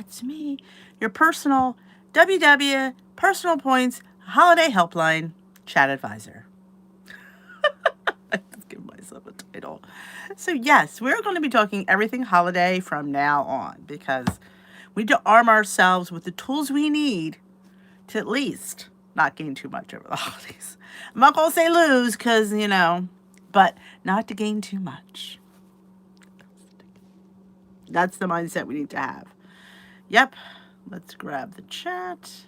it's me, your personal WW Personal Points Holiday Helpline Chat Advisor. I just give myself a title. So, yes, we're going to be talking everything holiday from now on because we need to arm ourselves with the tools we need to at least not gain too much over the holidays. I'm not going to say lose because, but not to gain too much. That's the mindset we need to have. Yep. Let's grab the chat.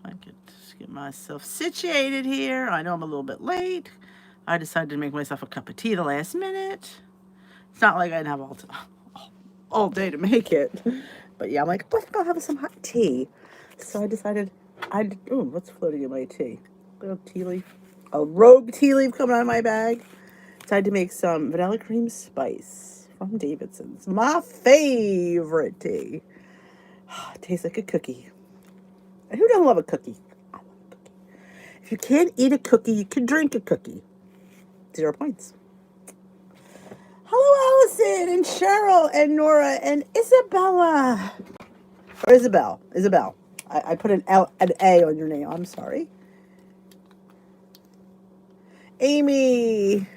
I could just get myself situated here. I know I'm a little bit late. I decided to make myself a cup of tea the last minute. It's not like I'd have all day to make it. But yeah, I'm like, I think I'll have some hot tea. So I decided what's floating in my tea? A little tea leaf. A rogue tea leaf coming out of my bag. Decided to make some vanilla cream spice from Davidson's. My favorite tea. It tastes like a cookie. And who doesn't love a cookie? I love a cookie. If you can't eat a cookie, you can drink a cookie. 0 points. Hello, Allison and Cheryl and Nora and Isabella. Or Isabel. Isabel. I put an A on your name. I'm sorry. Amy.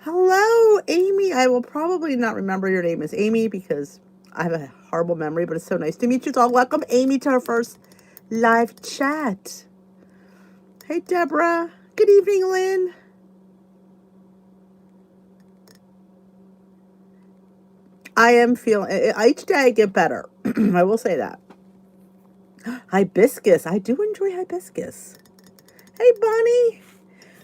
Hello, Amy. I will probably not remember your name as Amy because I have a horrible memory, but it's so nice to meet you all. Welcome, Amy, to our first live chat. Hey, Deborah. Good evening, Lynn. I am feeling, each day I get better. I will say that. Hibiscus. I do enjoy hibiscus. Hey, Bonnie.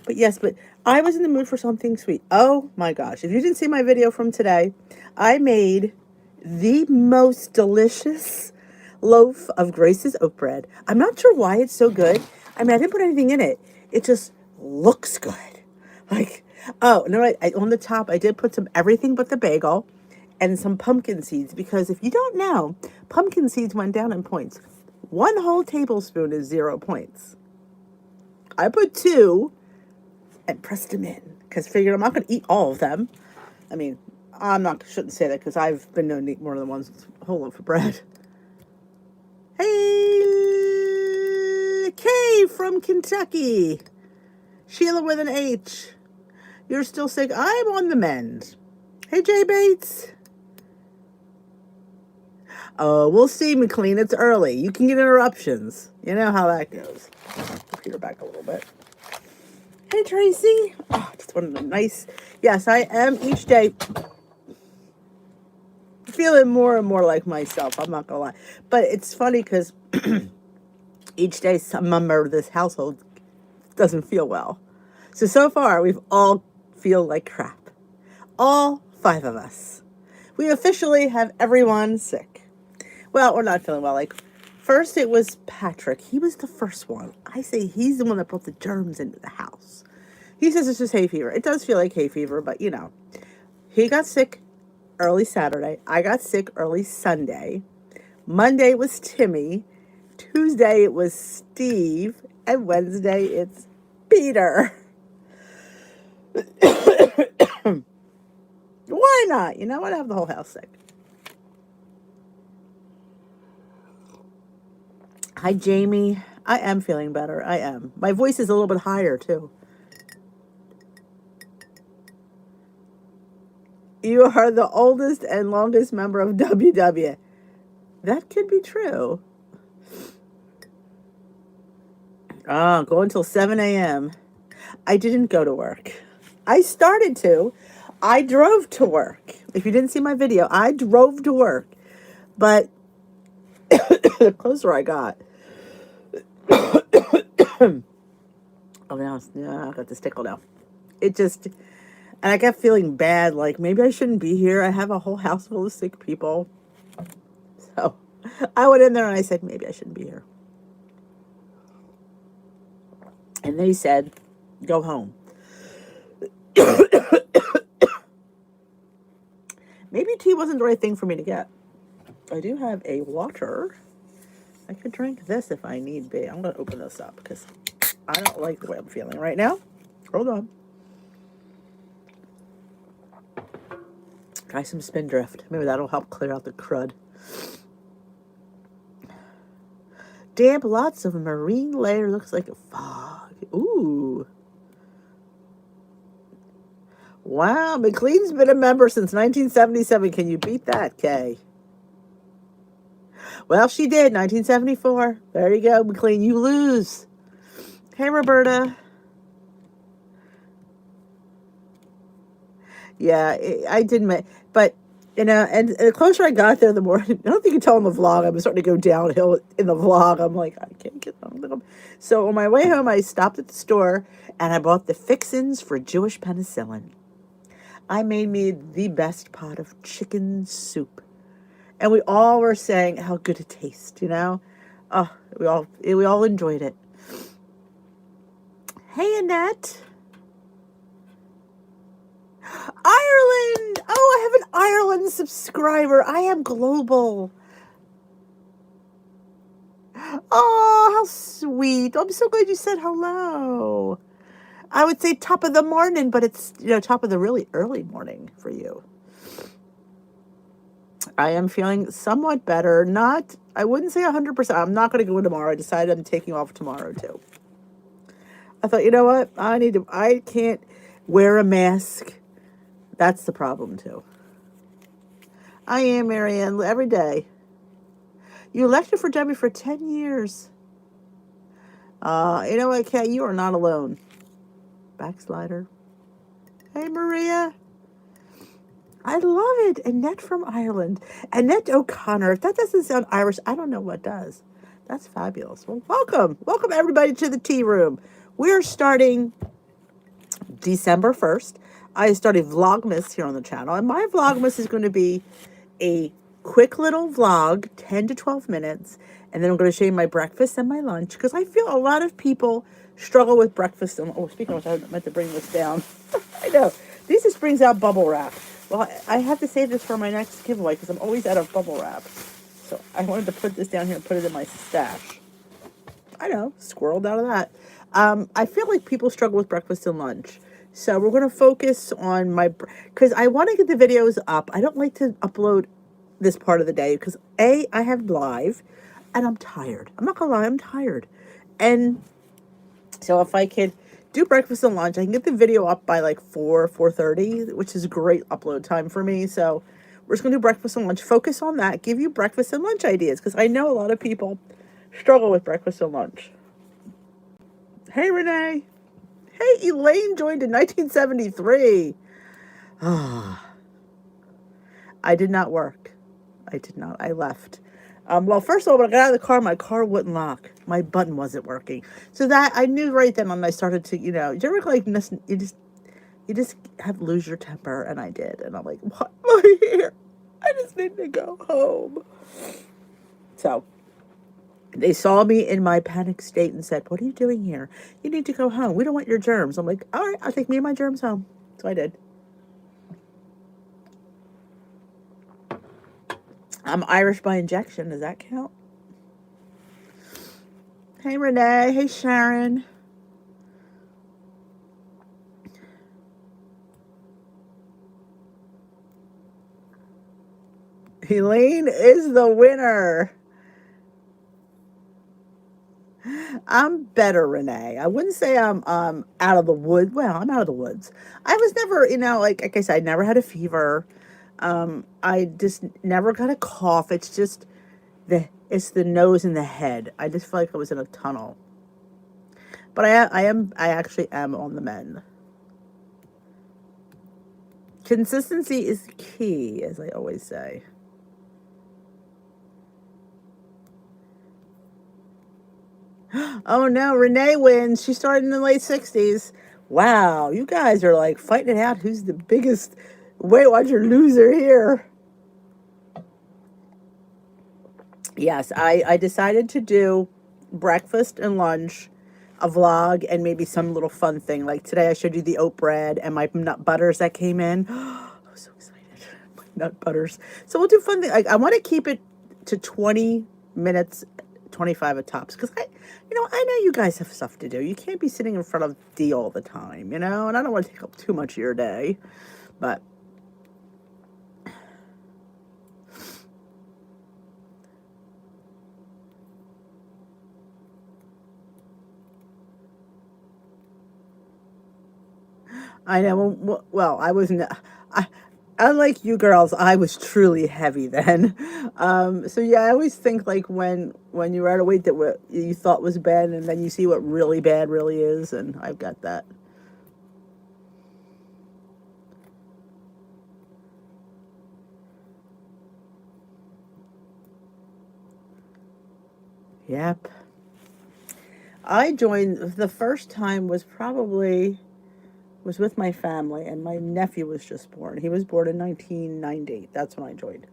But I was in the mood for something sweet. Oh my gosh. If you didn't see my video from today, I made the most delicious loaf of Grace's oat bread. I'm not sure why it's so good. I mean, I didn't put anything in it. It just looks good. Like, oh, no, on the top, I did put some everything but the bagel and some pumpkin seeds because if you don't know, pumpkin seeds went down in points. 1 whole tablespoon is 0 points. I put 2 and pressed them in because figured I'm not going to eat all of them. I mean, shouldn't say that because I've been known to eat more than one whole loaf of bread. Hey, Kay from Kentucky. Sheila with an H. You're still sick. I'm on the mend. Hey, Jay Bates. Oh, we'll see, McLean. It's early. You can get interruptions. You know how that goes. Computer back a little bit. Hey, Tracy. Oh, just one of the nice. Yes, I am each day feeling more and more like myself. I'm not going to lie. But it's funny because each day some member of this household doesn't feel well. So far, we've all feel like crap. All 5 of us. We officially have everyone sick. Well, we're not feeling well. Like, first it was Patrick. He was the first one. I say he's the one that brought the germs into the house. He says it's just hay fever. It does feel like hay fever, but he got sick early Saturday. I got sick early Sunday. Monday was Timmy. Tuesday it was Steve. And Wednesday it's Peter. Why not? You know what? I have the whole house sick. Hi, Jamie. I am feeling better. I am. My voice is a little bit higher, too. You are the oldest and longest member of WW. That could be true. Go until 7 a.m. I didn't go to work. I started to. I drove to work. If you didn't see my video, I drove to work. But the closer I got, oh, now I got this tickle now. And I kept feeling bad, like maybe I shouldn't be here. I have a whole house full of sick people. So I went in there and I said, maybe I shouldn't be here. And they said, go home. Maybe tea wasn't the right thing for me to get. I do have a water. I could drink this if I need be. I'm going to open this up because I don't like the way I'm feeling right now. Hold on. Try some Spindrift. Maybe that'll help clear out the crud. Damp, lots of marine layer. Looks like a fog. Ooh. Wow, McLean's been a member since 1977. Can you beat that, Kay? Well, she did, 1974. There you go, McLean. You lose. Hey, Roberta. Yeah, I didn't, but, you know, and the closer I got there, the more, I don't think you can tell in the vlog, I'm starting to go downhill in the vlog. I'm like, I can't get on them. So on my way home, I stopped at the store, and I bought the fixins for Jewish penicillin. I made me the best pot of chicken soup. And we all were saying how good it tastes, you know? Oh, we all enjoyed it. Hey, Annette. Ireland! Oh, I have an Ireland subscriber. I am global. Oh, how sweet. I'm so glad you said hello. I would say top of the morning, but it's, you know, top of the really early morning for you. I am feeling somewhat better. I wouldn't say 100%. I'm not going to go in tomorrow. I decided I'm taking off tomorrow, too. I thought, you know what? I can't wear a mask. That's the problem, too. I am, Marianne, every day. You elected for Debbie for 10 years. You know what, Kay? You are not alone. Backslider. Hey, Maria. I love it. Annette from Ireland. Annette O'Connor. If that doesn't sound Irish, I don't know what does. That's fabulous. Well, welcome. Welcome, everybody, to the tea room. We're starting December 1st. I started Vlogmas here on the channel, and my Vlogmas is going to be a quick little vlog, 10 to 12 minutes, and then I'm going to show you my breakfast and my lunch, because I feel a lot of people struggle with breakfast. And, oh, speaking of which, I meant to bring this down. I know. This just brings out bubble wrap. Well, I have to save this for my next giveaway, because I'm always out of bubble wrap. So I wanted to put this down here and put it in my stash. I know, squirreled out of that. I feel like people struggle with breakfast and lunch. So we're going to focus on because I want to get the videos up. I don't like to upload this part of the day because I have live and I'm tired. I'm not going to lie, I'm tired. And so if I could do breakfast and lunch, I can get the video up by like 4:30, which is a great upload time for me. So we're just going to do breakfast and lunch. Focus on that. Give you breakfast and lunch ideas because I know a lot of people struggle with breakfast and lunch. Hey, Renee. Hey, Elaine joined in 1973. I did not work. I did not. I left. Well, first of all, when I got out of the car, my car wouldn't lock. My button wasn't working. So that I knew right then when I started to, you know, you ever like you just have lose your temper, and I did, and I'm like, what am I here? I just need to go home. So they saw me in my panic state and said, what are you doing here? You need to go home. We don't want your germs. I'm like, all right, I'll take me and my germs home. So I did. I'm Irish by injection. Does that count? Hey, Renee. Hey, Sharon. Elaine is the winner. I'm better, Renee. I wouldn't say I'm out of the woods. Well, I'm out of the woods. I was never, you know, like I said, I never had a fever. I just never got a cough. It's just it's the nose and the head. I just feel like I was in a tunnel. But I actually am on the mend. Consistency is key, as I always say. Oh no, Renee wins. She started in the late 60s. Wow, you guys are like fighting it out. Who's the biggest Weight Watcher loser here? Yes, I decided to do breakfast and lunch, a vlog, and maybe some little fun thing. Like today I showed you the oat bread and my nut butters that came in. I was so excited. My nut butters. So we'll do fun thing. Like I want to keep it to 20 minutes, 25 at tops. Because I know you guys have stuff to do. You can't be sitting in front of D all the time, you know? And I don't want to take up too much of your day. But I know. Well, I wasn't. I, unlike you girls, I was truly heavy then. So yeah, I always think like when you're at a weight that what you thought was bad, and then you see what really bad really is, and I've got that. Yep. I joined the first time was probably was with my family, and my nephew was just born. He was born in 1990. That's when I joined.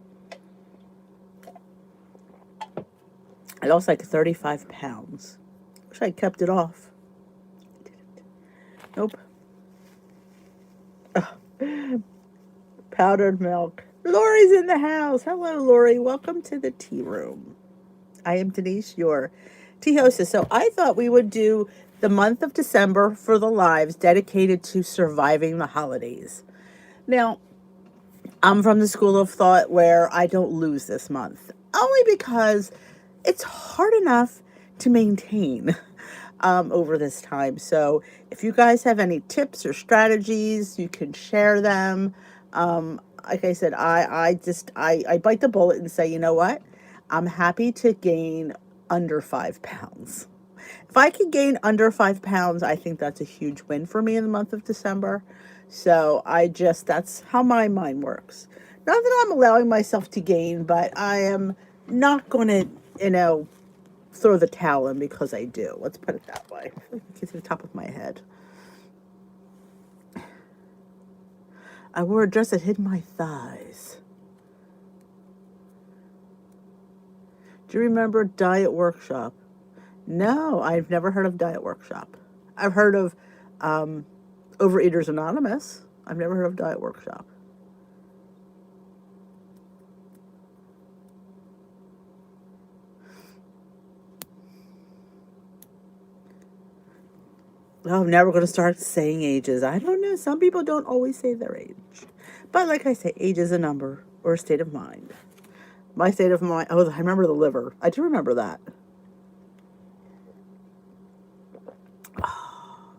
I lost like 35 pounds. Wish I kept it off. Nope. Powdered milk. Lori's in the house. Hello, Lori. Welcome to the tea room. I am Denise, your tea hostess. So I thought we would do the month of December for the lives dedicated to surviving the holidays. Now, I'm from the school of thought where I don't lose this month, only because it's hard enough to maintain over this time. So if you guys have any tips or strategies, you can share them. Like I said, I bite the bullet and say, you know what? I'm happy to gain under 5 pounds. If I can gain under 5 pounds, I think that's a huge win for me in the month of December. So that's how my mind works. Not that I'm allowing myself to gain, but I am not going to, throw the towel in because I do. Let's put it that way. Get to the top of my head. I wore a dress that hid my thighs. Do you remember Diet Workshop? No, I've never heard of Diet Workshop. I've heard of Overeaters Anonymous. I've never heard of Diet Workshop. Oh, I'm never going to start saying ages. I don't know. Some people don't always say their age. But like I say, age is a number or a state of mind. My state of mind, oh, I remember the liver. I do remember that. Oh,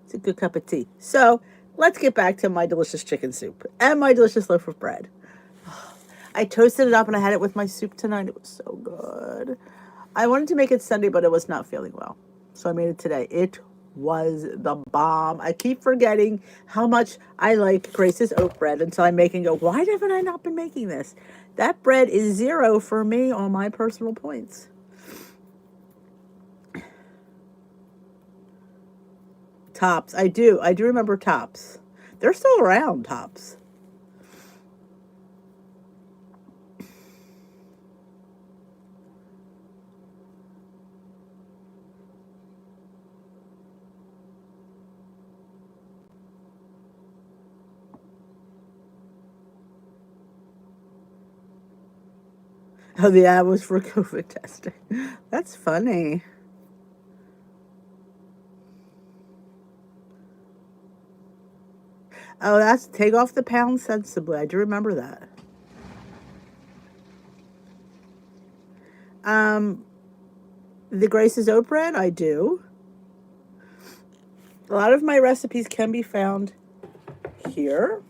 it's a good cup of tea. So let's get back to my delicious chicken soup and my delicious loaf of bread. I toasted it up and I had it with my soup tonight. It was so good. I wanted to make it Sunday, but I was not feeling well. So I made it today. It was the bomb. I keep forgetting how much I like Grace's oat bread until I make and go, why haven't I not been making this? That bread is 0 for me on my personal points. Tops. I do remember Tops. They're still around, Tops. Oh, the ad was for COVID testing. That's funny. Oh, that's take off the pound sensibly. I do remember that. Um, the Grace's oat bread, I do. A lot of my recipes can be found here.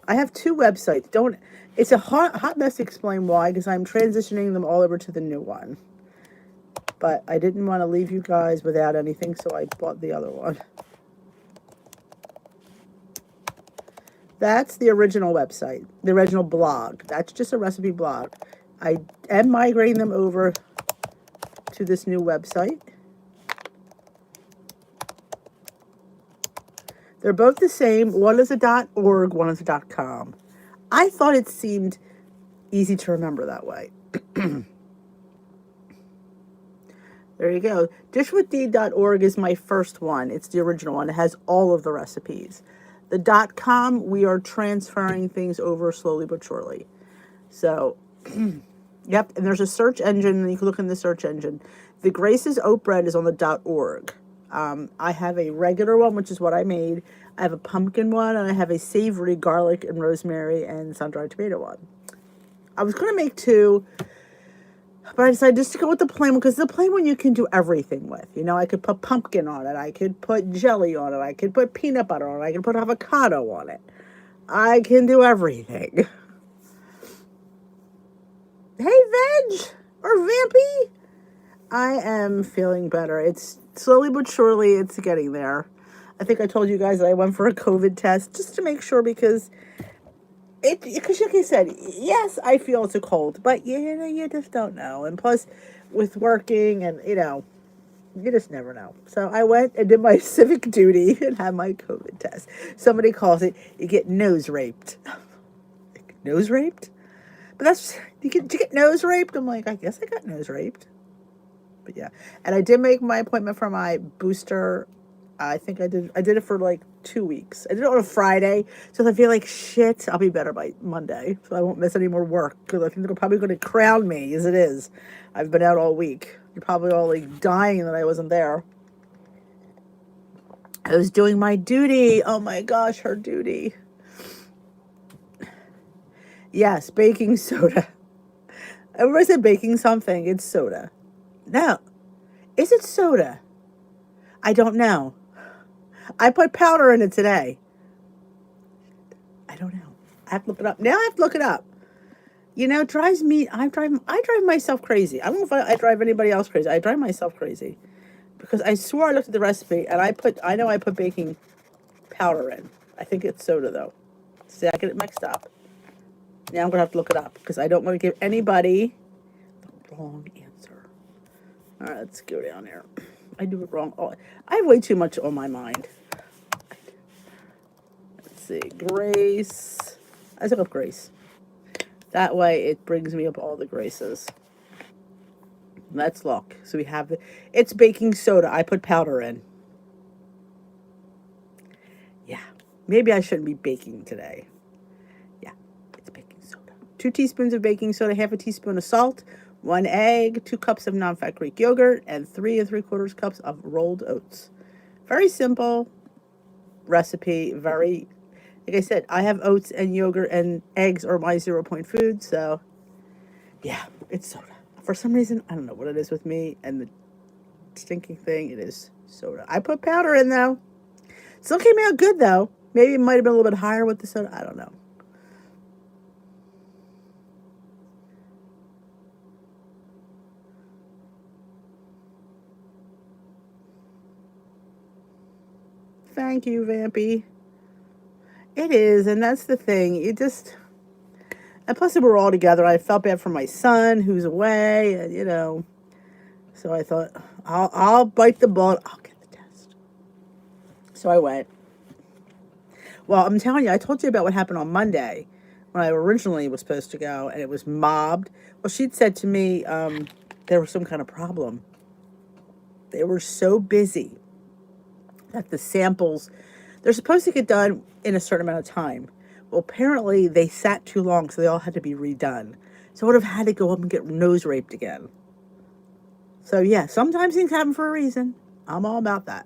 I have 2 websites. Don't. It's a hot mess to explain why, because I'm transitioning them all over to the new one. But I didn't want to leave you guys without anything, so I bought the other one. That's the original website, the original blog. That's just a recipe blog. I am migrating them over to this new website. They're both the same. One is a .org, one is a .com. I thought it seemed easy to remember that way. There you go. Dishwithd.org is my first one. It's the original one. It has all of the recipes. The .com, we are transferring things over slowly but surely. So, yep, and there's a search engine, and you can look in the search engine. The Grace's Oat Bread is on the .org. I have a regular one, which is what I made. I have a pumpkin one, and I have a savory garlic and rosemary and sun-dried tomato one. I was going to make 2, But I decided just to go with the plain one because the plain one you can do everything with. You know, I could put pumpkin on it. I could put jelly on it. I could put peanut butter on it. I could put avocado on it. I can do everything. Hey, Veg or Vampy. I am feeling better. It's slowly but surely it's getting there. I think I told you guys that I went for a COVID test just to make sure because like I said, yes, I feel it's a cold, but you know, you just don't know. And plus, with working and you just never know. So I went and did my civic duty and had my COVID test. Somebody calls it you get nose raped. Nose raped? But that's did you get nose raped? I'm like, I guess I got nose raped. But yeah, and I did make my appointment for my booster. I think I did it for like 2 weeks. I did it on a Friday, so if I feel like shit, I'll be better by Monday, so I won't miss any more work because I think they're probably going to crown me as it is. I've been out all week. You're probably all like dying that I wasn't there. I was doing my duty. Oh my gosh, her duty. Yes, baking soda. Everybody said baking something. It's soda. No. Is it soda? I don't know. I put powder in it today. I don't know. I have to look it up. Now I have to look it up. You know, it drives me, I drive myself crazy. I don't know if I drive anybody else crazy. I drive myself crazy. Because I swore I looked at the recipe and I know I put baking powder in. I think it's soda though. See, I get it mixed up. Now I'm going to have to look it up because I don't want to give anybody the wrong answer. All right, let's go down here. I do it wrong. Oh, I have way too much on my mind. Let's see. Grace. I took up Grace. That way it brings me up all the Graces. Let's look. So we have it's baking soda. I put powder in. Yeah. Maybe I shouldn't be baking today. Yeah. It's baking soda. 2 teaspoons of baking soda, half a teaspoon of salt, 1 egg, 2 cups of non-fat Greek yogurt, and 3 3/4 cups of rolled oats. Very simple recipe. Very, like I said, I have oats and yogurt and eggs are my 0-point food. So, yeah, it's soda. For some reason, I don't know what it is with me and the stinking thing. It is soda. I put powder in though. Still came out good though. Maybe it might have been a little bit higher with the soda. I don't know. Thank you, Vampy. It is, and that's the thing. And plus, we were all together. I felt bad for my son who's away, and so I thought I'll bite the bullet. I'll get the test. So I went. Well, I'm telling you, I told you about what happened on Monday when I originally was supposed to go, and it was mobbed. Well, she'd said to me there was some kind of problem. They were so busy that the samples, they're supposed to get done in a certain amount of time. Well, apparently they sat too long, so they all had to be redone. So I would have had to go up and get nose raped again. So yeah, sometimes things happen for a reason. I'm all about that.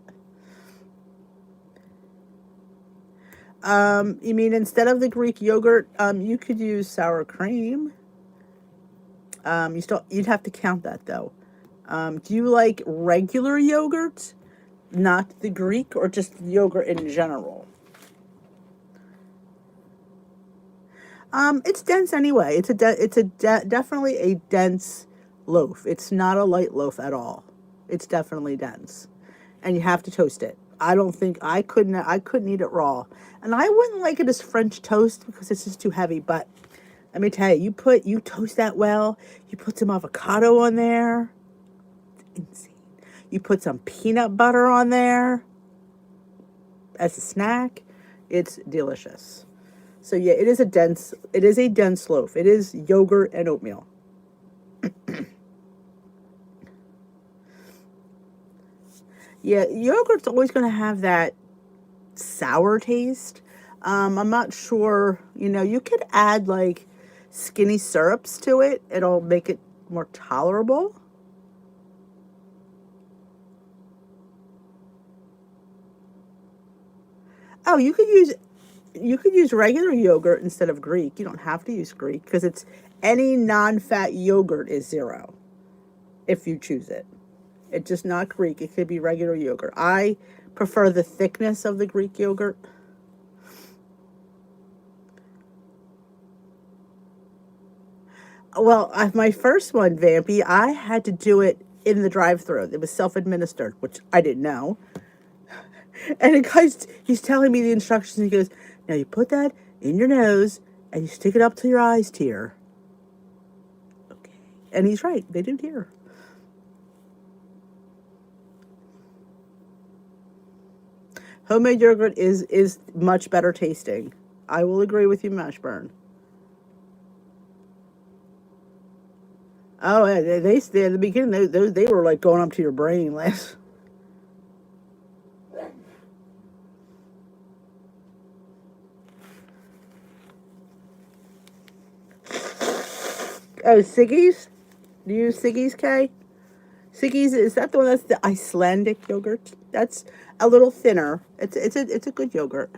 You mean instead of the Greek yogurt, you could use sour cream. You'd have to count that though. Do you like regular yogurt, not the Greek, or just yogurt in general? It's dense anyway. Definitely a dense loaf. It's not a light loaf at all. It's definitely dense, and you have to toast it. I don't think I couldn't eat it raw, and I wouldn't like it as French toast because it's just too heavy. But let me tell you, you toast that well. You put some avocado on there. It's insane. You put some peanut butter on there as a snack. It's delicious. So yeah, it is a dense loaf. It is yogurt and oatmeal. Yeah, yogurt's always going to have that sour taste. I'm not sure, you could add like skinny syrups to it. It'll make it more tolerable. Oh, you could use regular yogurt instead of Greek. You don't have to use Greek because it's any non-fat yogurt is 0. if you choose it. It's just not Greek. It could be regular yogurt. I prefer the thickness of the Greek yogurt. Well, my first one, Vampy, I had to do it in the drive-thru. It was self-administered, which I didn't know. And the guy's, he's telling me the instructions. And he goes, now you put that in your nose and you stick it up to your eyes tear. Okay. And he's right. They do tear. Homemade yogurt is much better tasting. I will agree with you, Mashburn. Oh, yeah, they at the beginning they were like going up to your brain last. Oh, Siggy's? Do you use Siggy's, Kay? Siggy's, is that the one that's the Icelandic yogurt? That's a little thinner. It's a good yogurt.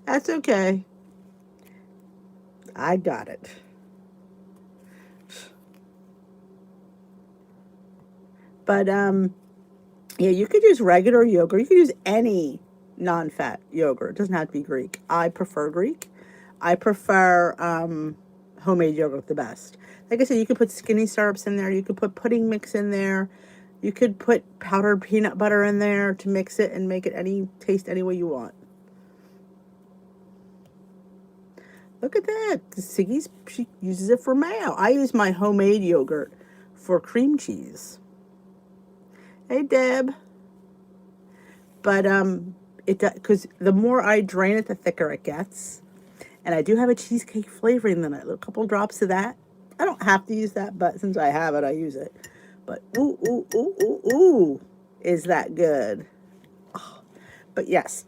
That's okay. I got it. But yeah, you could use regular yogurt. You could use any non-fat yogurt. It doesn't have to be Greek. I prefer Greek. I prefer homemade yogurt the best. Like I said, you could put skinny syrups in there. You could put pudding mix in there. You could put powdered peanut butter in there to mix it and make it taste any way you want. Look at that. Siggy's, she uses it for mayo. I use my homemade yogurt for cream cheese. Hey, Deb. But it because the more I drain it, the thicker it gets. And I do have a cheesecake flavoring in it. A couple drops of that. I don't have to use that, but since I have it, I use it. But ooh, ooh, ooh, ooh, ooh, is that good? Oh, but yes,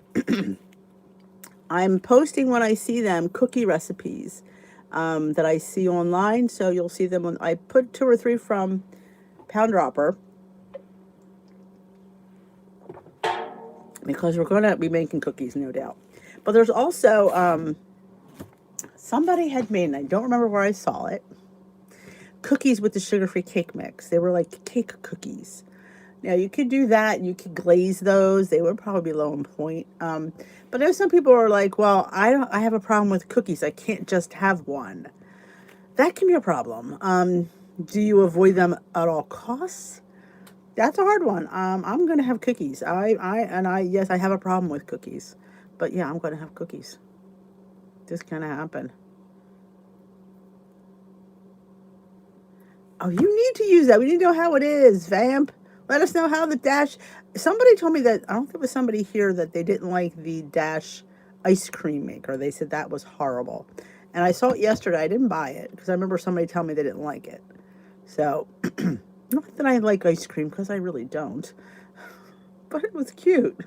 I'm posting when I see them cookie recipes that I see online. So you'll see them when I put 2 or 3 from Pound Dropper. Because we're going to be making cookies, no doubt. But there's also, somebody had made, and I don't remember where I saw it, cookies with the sugar-free cake mix. They were like cake cookies. Now, you could do that. You could glaze those. They would probably be low in point. But there's some people who are like, well, I have a problem with cookies. I can't just have one. That can be a problem. Do you avoid them at all costs? That's a hard one. I'm gonna have cookies. Yes, I have a problem with cookies, but yeah, I'm gonna have cookies. This kind of happened. Oh, you need to use that. We need to know how it is, Vamp. Let us know how the Dash. Somebody told me that I don't think it was somebody here that they didn't like the Dash ice cream maker. They said that was horrible, and I saw it yesterday. I didn't buy it because I remember somebody telling me they didn't like it. So. Not that I like ice cream, because I really don't. But it was cute.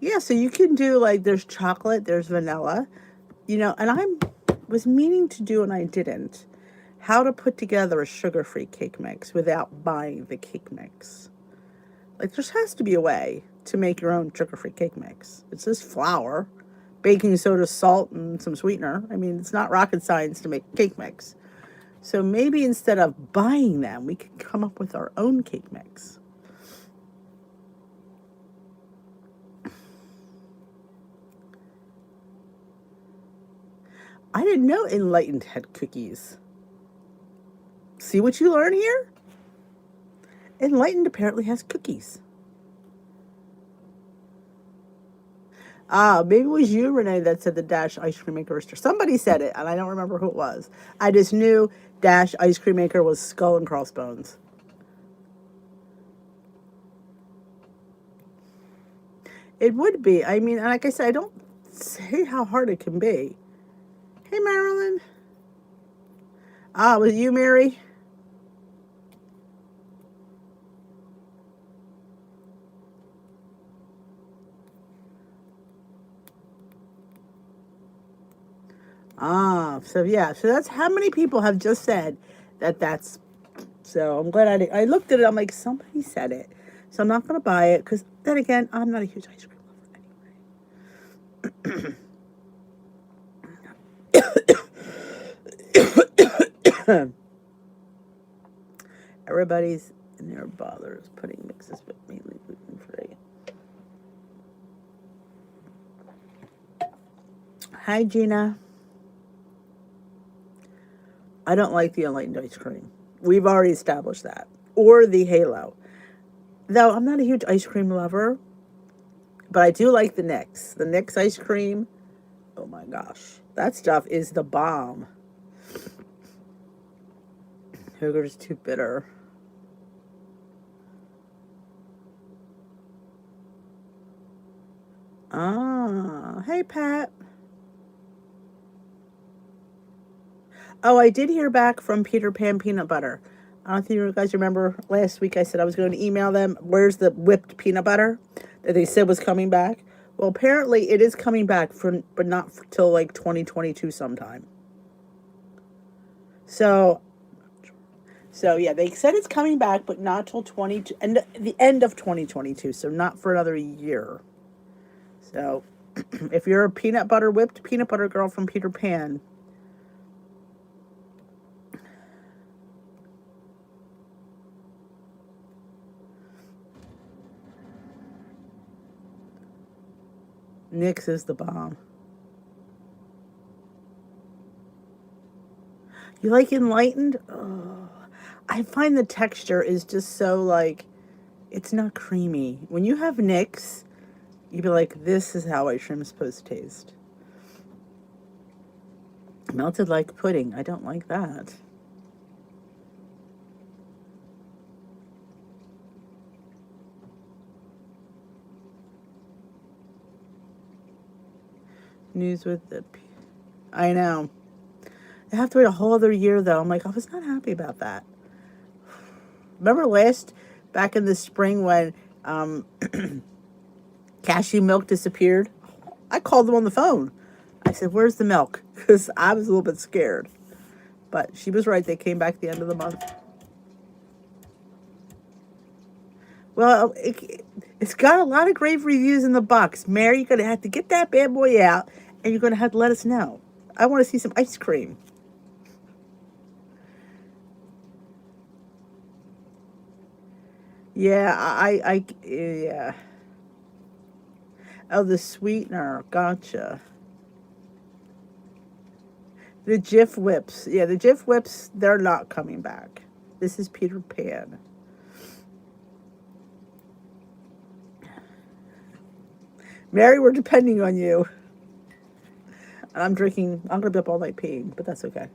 Yeah, so you can do, like, there's chocolate, there's vanilla. And I was meaning to do, and I didn't, how to put together a sugar-free cake mix without buying the cake mix. Like, there has to be a way to make your own sugar-free cake mix. It's just flour, baking soda, salt, and some sweetener. I mean, it's not rocket science to make cake mix. So maybe instead of buying them, we could come up with our own cake mix. I didn't know Enlightened had cookies. See what you learn here? Enlightened apparently has cookies. Maybe it was you, Renee, that said the Dash ice cream maker. Somebody said it, and I don't remember who it was. I just knew Dash ice cream maker was skull and crossbones. It would be. I mean, like I said, I don't say how hard it can be. Hey, Marilyn. Was it you, Mary? So yeah, so that's how many people have just said that's, so I'm glad I looked at it, I'm like, somebody said it. So I'm not going to buy it, because then again, I'm not a huge ice cream lover anyway. Everybody's in their bothers putting mixes but mainly gluten free. Hi, Gina. I don't like the enlightened ice cream. We've already established that. Or the Halo. Though I'm not a huge ice cream lover, but I do like the Nix. The Nix ice cream, oh my gosh. That stuff is the bomb. Sugar is too bitter. Ah, hey, Pat. Oh, I did hear back from Peter Pan Peanut Butter. I don't think you guys remember last week I said I was going to email them. Where's the whipped peanut butter that they said was coming back? Well, apparently it is coming back but not till like 2022 sometime. So yeah, they said it's coming back, but not till and the end of 2022. So not for another year. So if you're a whipped peanut butter girl from Peter Pan, Nix is the bomb. You like enlightened? Oh, I find the texture is just so like, it's not creamy. When you have Nix, you'd be like, this is how ice cream is supposed to taste. Melted like pudding. I don't like that. News with the... I know. I have to wait a whole other year, though. I'm like, I was not happy about that. Remember back in the spring when cashew milk disappeared? I called them on the phone. I said, where's the milk? Because I was a little bit scared. But she was right. They came back at the end of the month. Well, it's got a lot of great reviews in the box. Mary, you're going to have to get that bad boy out, and you're going to have to let us know. I want to see some ice cream. Yeah, yeah. Oh, the sweetener. Gotcha. The Jif Whips. Yeah, the Jif Whips, they're not coming back. This is Peter Pan. Mary, we're depending on you. And I'm going to be up all night peeing, but that's okay.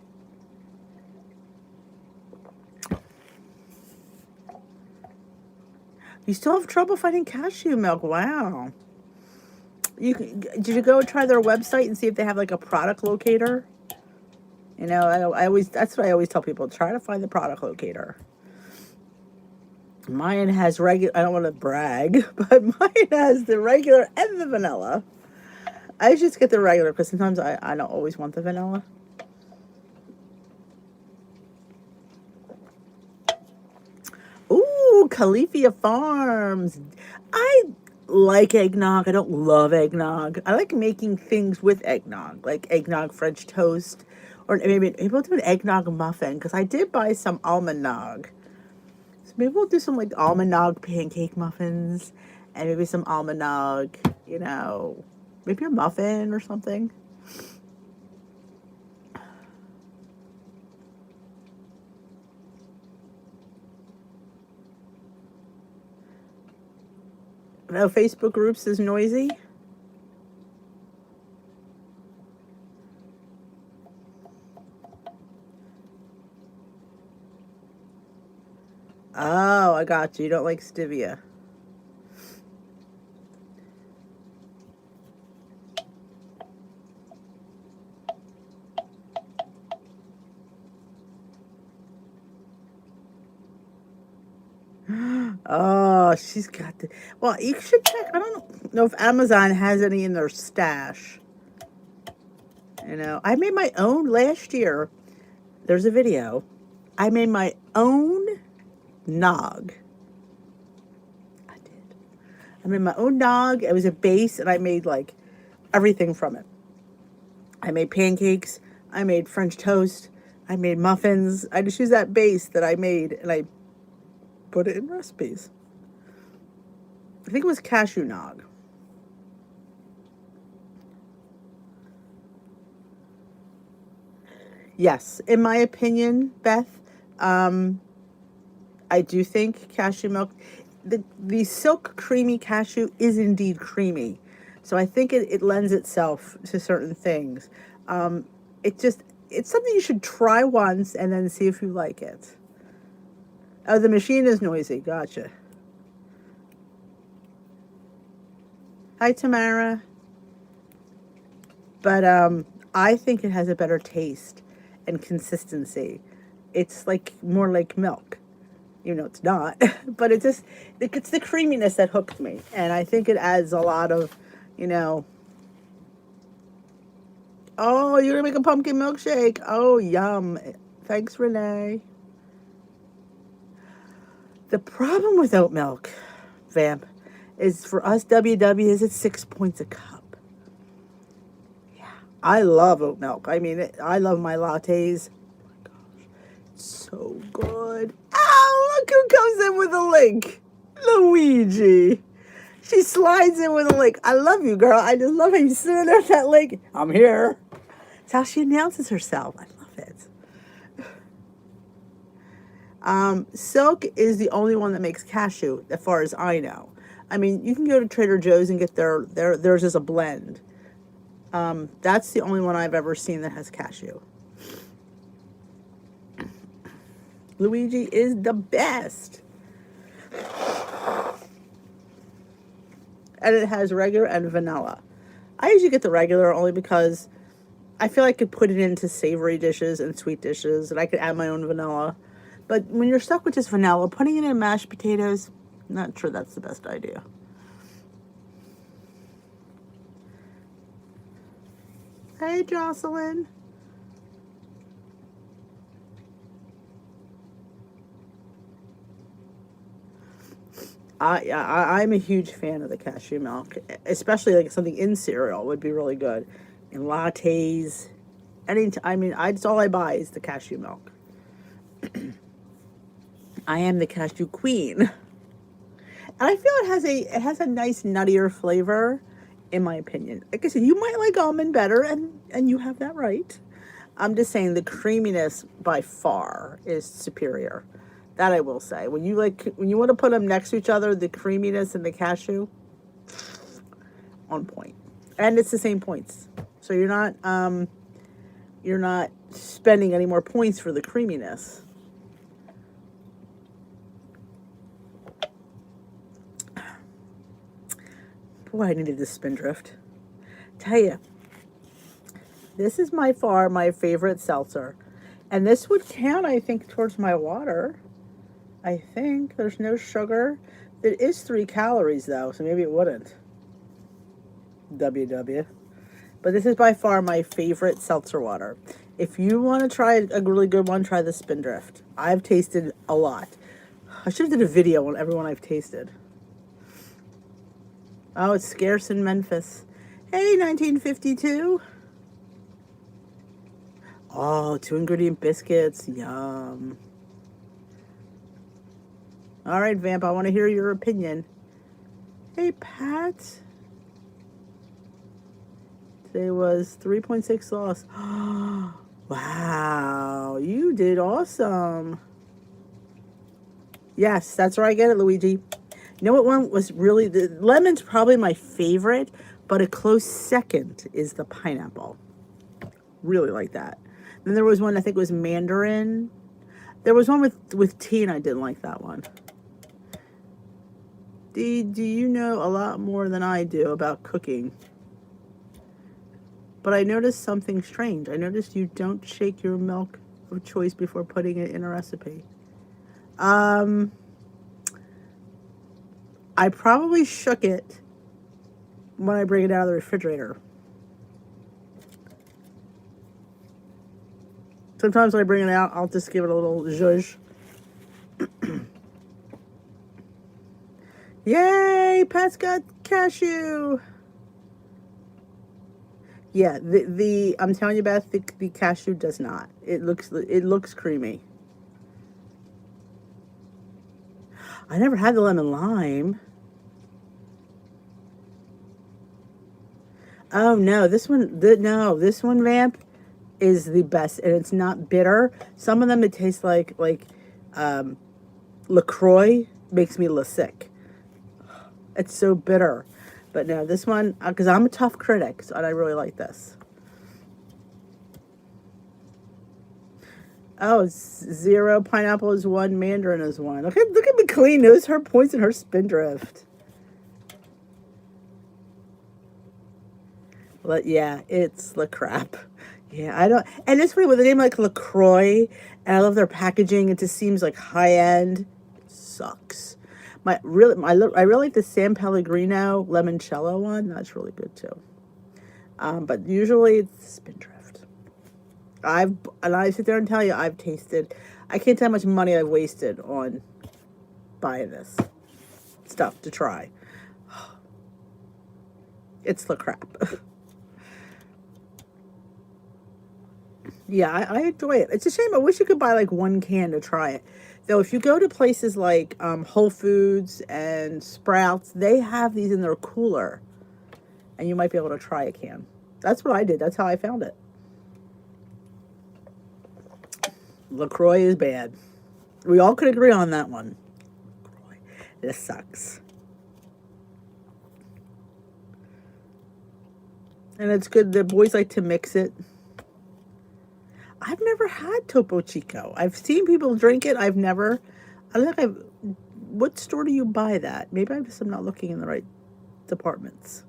You still have trouble finding cashew milk? Wow. Did you go try their website and see if they have like a product locator? You know, that's what I always tell people. Try to find the product locator. Mine has regular, I don't want to brag, but mine has the regular and the vanilla. I just get the regular because sometimes I don't always want the vanilla. Ooh, Califia Farms. I like eggnog. I don't love eggnog. I like making things with eggnog, like eggnog French toast, or maybe we'll do an eggnog muffin because I did buy some almond nog. So maybe we'll do some like almond nog pancake muffins, and maybe some almond nog, maybe a muffin or something. No, Facebook groups is noisy. Oh, I got you. You don't like stevia. Oh, she's got the... Well, you should check. I don't know if Amazon has any in their stash. I made my own last year. There's a video. I made my own nog. I did. I made my own nog. It was a base, and I made like everything from it. I made pancakes. I made French toast. I made muffins. I just use that base that I made and I put it in recipes. I think it was cashew nog. Yes, in my opinion, Beth, I do think cashew milk, the silk creamy cashew is indeed creamy. So I think it lends itself to certain things. Um, it just, it's something you should try once and then see if you like it. Oh, the machine is noisy. Gotcha. Hi, Tamara. But I think it has a better taste and consistency. It's like more like milk. You know, it's not, but it's the creaminess that hooked me, and I think it adds a lot of, you know. Oh, you're gonna make a pumpkin milkshake. Oh, yum! Thanks, Renee. The problem with oat milk, Vamp, is for us WWs, it's 6 points a cup. Yeah, I love oat milk. I mean, I love my lattes. So good. Oh, look who comes in with a link. Luigi. She slides in with a link. I love you, girl. I just love how you sitting there with that link. I'm here. That's how she announces herself. I love it. Silk is the only one that makes cashew, as far as I know. I mean, you can go to Trader Joe's and get theirs as a blend. That's the only one I've ever seen that has cashew. Luigi is the best. And it has regular and vanilla. I usually get the regular only because I feel like I could put it into savory dishes and sweet dishes, and I could add my own vanilla. But when you're stuck with just vanilla, putting it in mashed potatoes, not sure that's the best idea. Hey, Jocelyn. I'm a huge fan of the cashew milk, especially like something in cereal would be really good. In lattes, I mean, that's all I buy is the cashew milk. I am the cashew queen, and I feel it has a nice nuttier flavor, in my opinion. Like I said, you might like almond better, and you have that right. I'm just saying the creaminess by far is superior. That I will say. When you want to put them next to each other, the creaminess and the cashew, on point. And it's the same points. So you're not spending any more points for the creaminess. Boy, I needed this spindrift. Tell you, this is by far my favorite seltzer. And this would count, I think, towards my water. I think there's no sugar. It is 3 calories though, so maybe it wouldn't. WW. But this is by far my favorite seltzer water. If you want to try a really good one, try the Spindrift. I've tasted a lot. I should have did a video on everyone I've tasted. Oh, it's scarce in Memphis. Hey, 1952. Oh, 2-ingredient biscuits. Yum. All right, Vamp, I want to hear your opinion. Hey, Pat. Today was 3.6 loss. Wow, you did awesome. Yes, that's where I get it, Luigi. You know what one was really... The lemon's probably my favorite, but a close second is the pineapple. Really like that. Then there was one, I think it was mandarin. There was one with tea, and I didn't like that one. Do you know a lot more than I do about cooking? But I noticed something strange. I noticed you don't shake your milk of choice before putting it in a recipe. I probably shook it when I bring it out of the refrigerator. Sometimes when I bring it out, I'll just give it a little zhuzh. Yay! Pat's got cashew. Yeah, the I'm telling you, Beth, the cashew does not. It looks creamy. I never had the lemon lime. Oh no, this one, Vamp, is the best, and it's not bitter. Some of them it tastes like um, Lacroix makes me sick. It's so bitter, but no, this one because I'm a tough critic, so I really like this. Oh, it's zero pineapple is one, mandarin is one. Look at McLean knows her points and her spindrift. Yeah, it's the crap. Yeah, I don't. And it's funny with a name like Lacroix, and I love their packaging. It just seems like high end. It sucks. I really like the San Pellegrino limoncello one. That's really good too. But usually it's Spindrift. I sit there and tell you I've tasted. I can't tell how much money I've wasted on buying this stuff to try. It's the crap. Yeah, I enjoy it. It's a shame. I wish you could buy like one can to try it. Though, if you go to places like Whole Foods and Sprouts, they have these in their cooler, and you might be able to try a can. That's what I did. That's how I found it. LaCroix is bad. We all could agree on that one. This sucks. And it's good. The boys like to mix it. I've never had Topo Chico. I've seen people drink it. I don't think I've, what store do you buy that? Maybe I'm not looking in the right departments.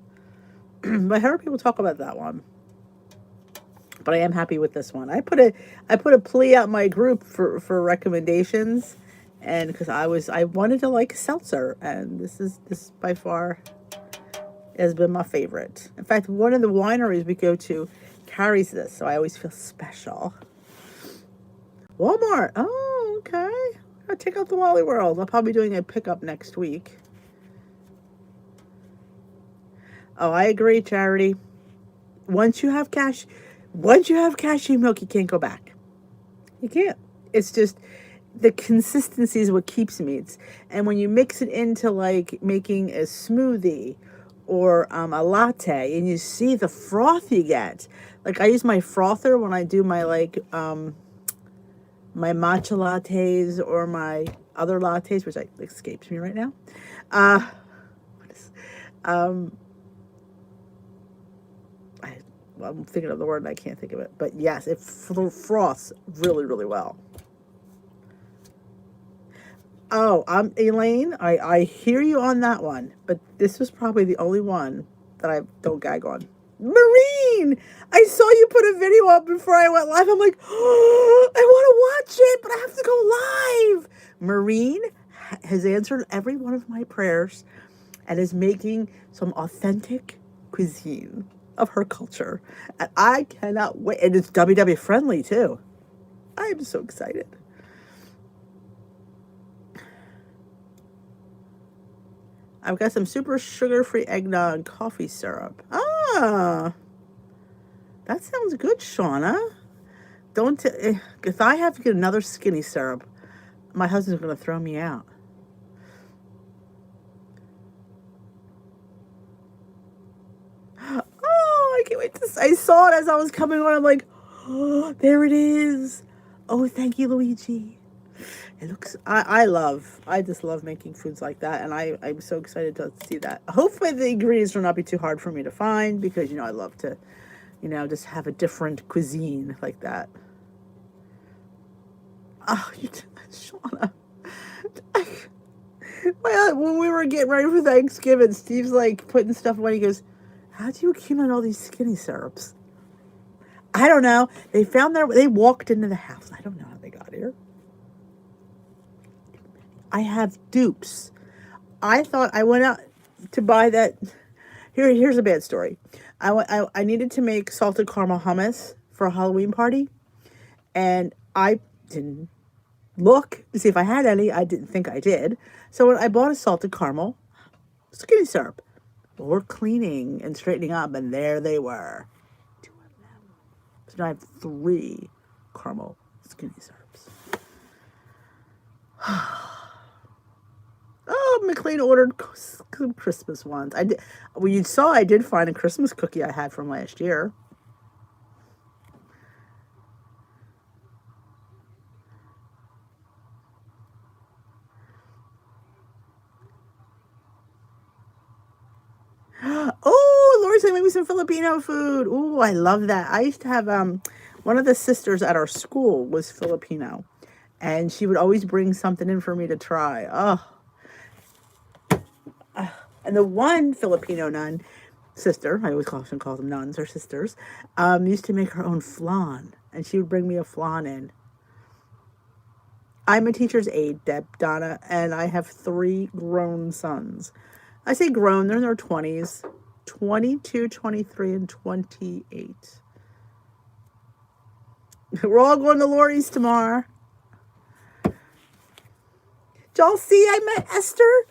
But I heard people talk about that one. But I am happy with this one. I put a plea out my group for recommendations, and because I wanted to like seltzer, and this by far has been my favorite. In fact, one of the wineries we go to carries this, so I always feel special. Walmart. Oh, okay. I'll check out the Wally World. I'll probably be doing a pickup next week. Oh, I agree, Charity. Once you have cashew milk, you can't go back. You can't. It's just the consistency is what keeps me. And when you mix it into like making a smoothie or a latte, and you see the froth you get. Like I use my frother when I do my my matcha lattes or my other lattes, which escapes me right now. What is, um, I'm thinking of the word and I can't think of it. But yes, it froths really, really well. Oh, Elaine, I hear you on that one, but this was probably the only one that I don't gag on. Marine! I saw you put a video up before I went live. I'm like, oh, I want to watch it, but I have to go live. Marine has answered every one of my prayers and is making some authentic cuisine of her culture. And I cannot wait. And it's WW friendly too. I am so excited. I've got some super sugar-free eggnog coffee syrup. Ah, that sounds good, Shauna. If I have to get another skinny syrup, my husband's going to throw me out. Oh, I can't wait to. I saw it as I was coming on. I'm like, oh, there it is. Oh, thank you, Luigi. It looks, I just love making foods like that, and I'm so excited to see that. Hopefully the ingredients will not be too hard for me to find, because, I love to, just have a different cuisine like that. Oh, Shauna. When we were getting ready for Thanksgiving, Steve's like putting stuff away. He goes, how do you accumulate all these skinny syrups? I don't know. They walked into the house. I don't know how they got here. I have dupes. I thought I went out to buy that. Here's a bad story. I needed to make salted caramel hummus for a Halloween party, and I didn't look to see if I had any. I didn't think I did. So when I bought a salted caramel skinny syrup, or cleaning and straightening up, and there they were. So now I have 3 caramel skinny syrups. Oh, McLean ordered some Christmas ones. I did. Well, you saw I did find a Christmas cookie I had from last year. Oh, Lori's gonna make me some Filipino food. Oh, I love that. I used to have one of the sisters at our school was Filipino, and she would always bring something in for me to try. Oh, and the one Filipino nun sister, I always call them nuns or sisters, used to make her own flan, and she would bring me a flan in. I'm a teacher's aide, Donna, and I have 3 grown sons. I say grown, they're in their 20s, 22, 23, and 28. We're all going to Lori's tomorrow. Did y'all see I met Esther?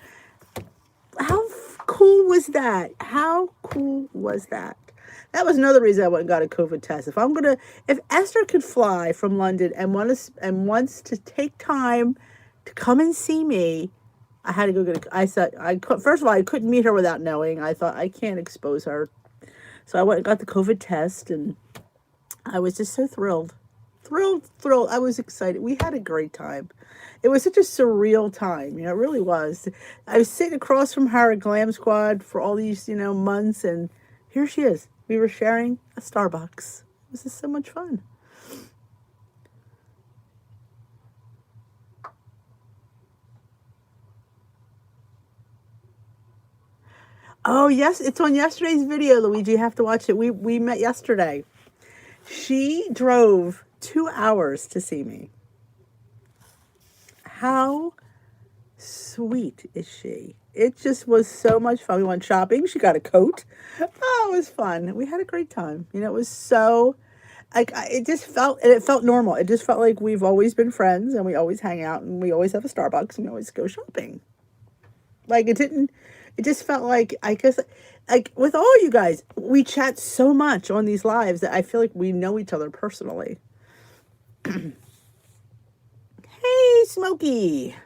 How cool was that? How cool was that? That was another reason I went and got a COVID test. If Esther could fly from London and wants to take time to come and see me, I had to go get I said, first of all, I couldn't meet her without knowing. I thought, I can't expose her. So I went and got the COVID test, and I was just so thrilled. Thrilled. I was excited. We had a great time. It was such a surreal time. It really was. I was sitting across from her at Glam Squad for all these, months, and here she is. We were sharing a Starbucks. It was just so much fun. Oh, yes. It's on yesterday's video, Luigi. You have to watch it. We met yesterday. She drove 2 hours to see me. How sweet is she? It just was so much fun. We went shopping. She got a coat. Oh, it was fun. We had a great time. It was so, it felt normal. It just felt like we've always been friends, and we always hang out, and we always have a Starbucks, and we always go shopping. It just felt like, I guess, with all you guys, we chat so much on these lives that I feel like we know each other personally. Hey, Smokey.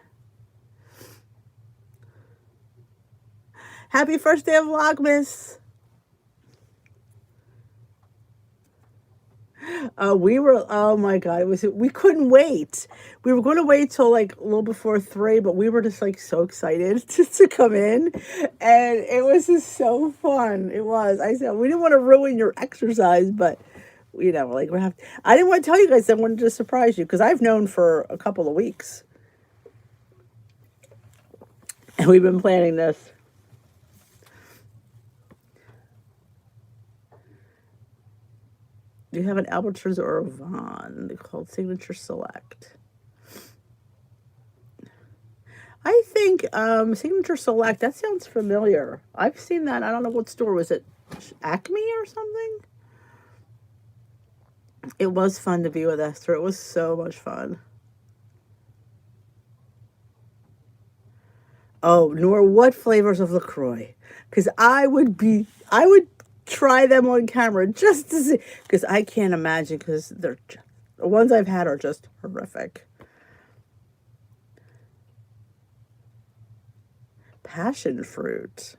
Happy first day of Vlogmas. Oh my God, we couldn't wait. We were going to wait till a little before 3, but we were just so excited to come in, and it was just so fun. It was. I said, we didn't want to ruin your exercise, but I didn't want to tell you guys. I wanted to surprise you, because I've known for a couple of weeks, and we've been planning this. Do you have an Albertsons or a Vaughn? They're called Signature Select. I think Signature Select, that sounds familiar. I've seen that. I don't know what store. Was it Acme or something? It was fun to be with Esther. It was so much fun. Oh, nor what flavors of LaCroix? Because I would try them on camera just to see, because I can't imagine, because the ones I've had are just horrific. Passion fruit.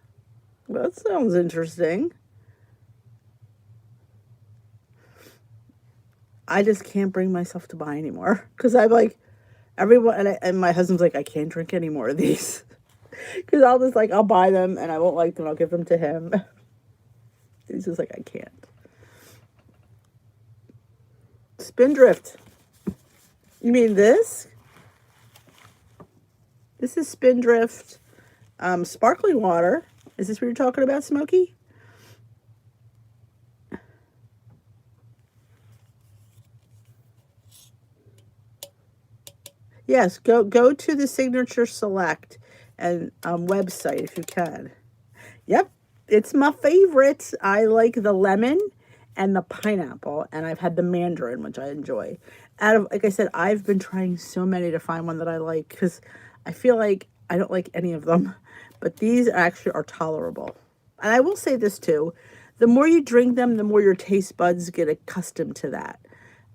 That sounds interesting. I just can't bring myself to buy anymore, because I'm everyone, and my husband's I can't drink any more of these, because I'll buy them, and I won't like them. I'll give them to him. He's just I can't. Spindrift. You mean this? This is Spindrift sparkling water. Is this what you're talking about, Smokey? Yes, go to the Signature Select and website if you can. Yep. It's my favorite. I like the lemon and the pineapple, and I've had the mandarin, which I enjoy. Like I said, I've been trying so many to find one that I like, because I feel like I don't like any of them, but these actually are tolerable. And I will say this too, The more you drink them, the more your taste buds get accustomed to that.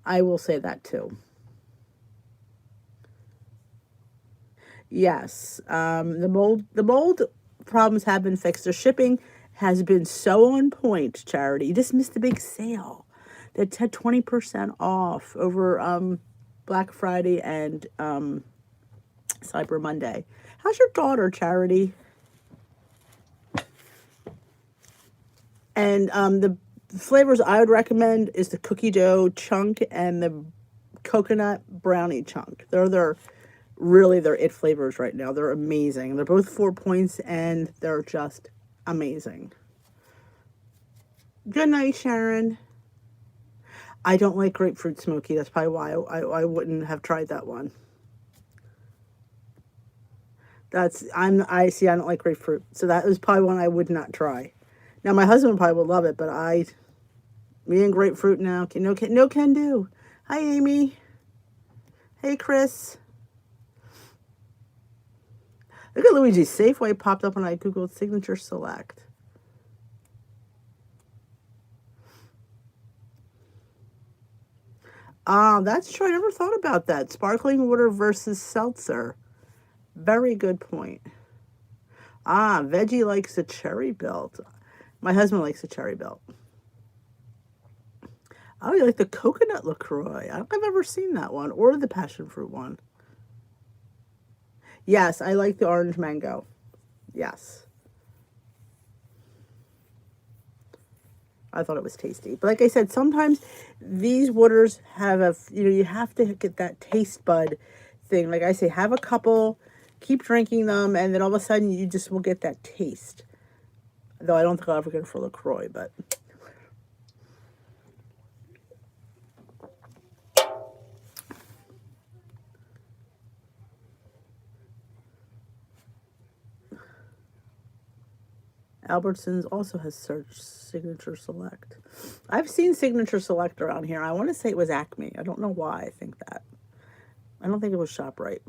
I will say that too. Yes, the mold problems have been fixed. The shipping has been so on point, Charity. You just missed the big sale that had 20% off over Black Friday and Cyber Monday. How's your daughter, Charity? And the flavors I would recommend is the cookie dough chunk and the coconut brownie chunk. They're really their it flavors right now. They're amazing. They're both 4 points and they're just amazing. Good night, Sharon. I don't like grapefruit smoky. That's probably why I wouldn't have tried that one. I see. I don't like grapefruit, so that was probably one I would not try. Now my husband probably would love it, but me and grapefruit now, no can do. Hi, Amy. Hey, Chris. Look at Luigi. Safeway popped up when I googled Signature Select. That's true. I never thought about that. Sparkling water versus seltzer. Very good point. Veggie likes a cherry belt. My husband likes a cherry belt. I really like the coconut LaCroix. I don't think I've ever seen that one, or the passion fruit one. Yes, I like the orange mango. Yes. I thought it was tasty. But like I said, sometimes these waters have you have to get that taste bud thing. Like I say, have a couple, keep drinking them, and then all of a sudden you just will get that taste. Though I don't think I'll ever get it for LaCroix, but... Albertsons also has searched Signature Select. I've seen Signature Select around here. I want to say it was Acme. I don't know why I think that. I don't think it was ShopRite.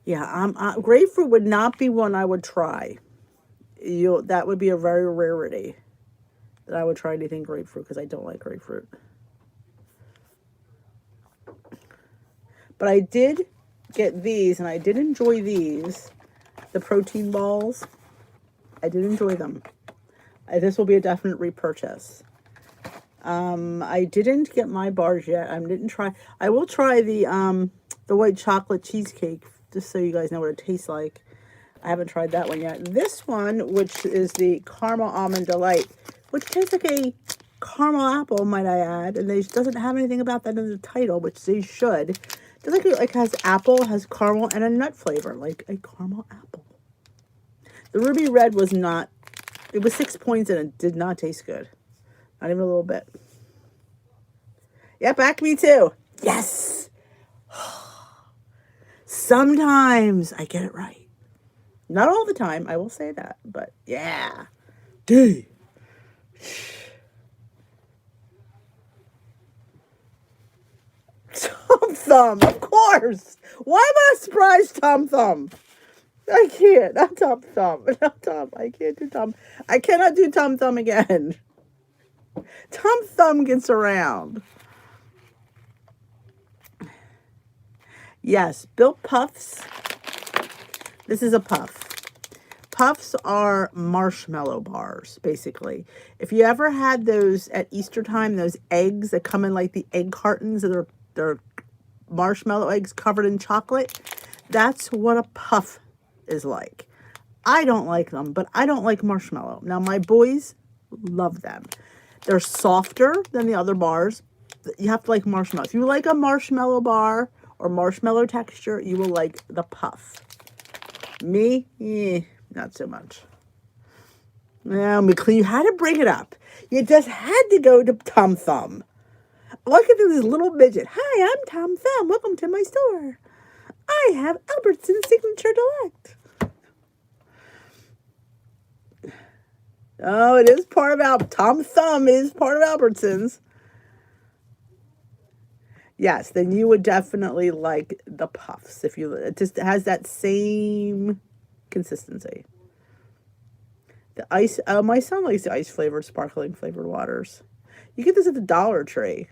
Yeah, grapefruit would not be one I would try. That would be a very rarity that I would try anything grapefruit because I don't like grapefruit. But I did get these, and I did enjoy these. The protein balls. I did enjoy them. This will be a definite repurchase. I didn't get my bars yet. I didn't try. I will try the white chocolate cheesecake, just so you guys know what it tastes like. I haven't tried that one yet. This one, which is the Caramel Almond Delight, which tastes like a caramel apple, might I add, and they doesn't have anything about that in the title, which they should. It like has apple, has caramel, and a nut flavor, like a caramel apple. The Ruby Red was not, it was 6 points and it did not taste good. Not even a little bit. Yep, Acme too. Yes! Sometimes I get it right. Not all the time, I will say that, but yeah. D. Tom Thumb, of course. Why am I surprised, Tom Thumb? I can't. Not Tom Thumb. Not Tom. I can't do Tom. I cannot do Tom Thumb again. Tom Thumb gets around. Yes, Built Puffs. This is a puff. Puffs are marshmallow bars, basically. If you ever had those at Easter time, those eggs that come in like the egg cartons, they're marshmallow eggs covered in chocolate. That's what a puff is like. I don't like them, but I don't like marshmallow. Now, my boys love them. They're softer than the other bars. You have to like marshmallow. If you like a marshmallow bar or marshmallow texture, you will like the puff. Me, not so much. Now, McLean, you had to bring it up. You just had to go to Tom Thumb. Look at this little midget. Hi, I'm Tom Thumb. Welcome to my store. I have Albertsons Signature Delight. Oh, it is part of Tom Thumb is part of Albertsons. Yes, then you would definitely like the puffs. It just has that same consistency. The ice, oh, my son likes the ice flavored, sparkling flavored waters. You get this at the Dollar Tree.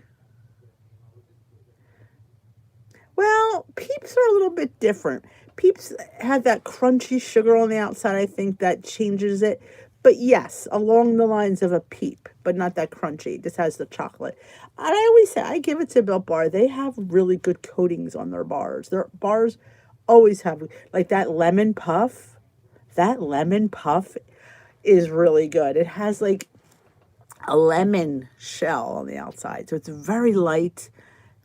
Well, Peeps are a little bit different. Peeps have that crunchy sugar on the outside. I think that changes it. But yes, along the lines of a Peep, but not that crunchy. This has the chocolate. And I always say, I give it to Built Bar. They have really good coatings on their bars. Their bars always have, like that lemon puff. That lemon puff is really good. It has like a lemon shell on the outside. So it's very light,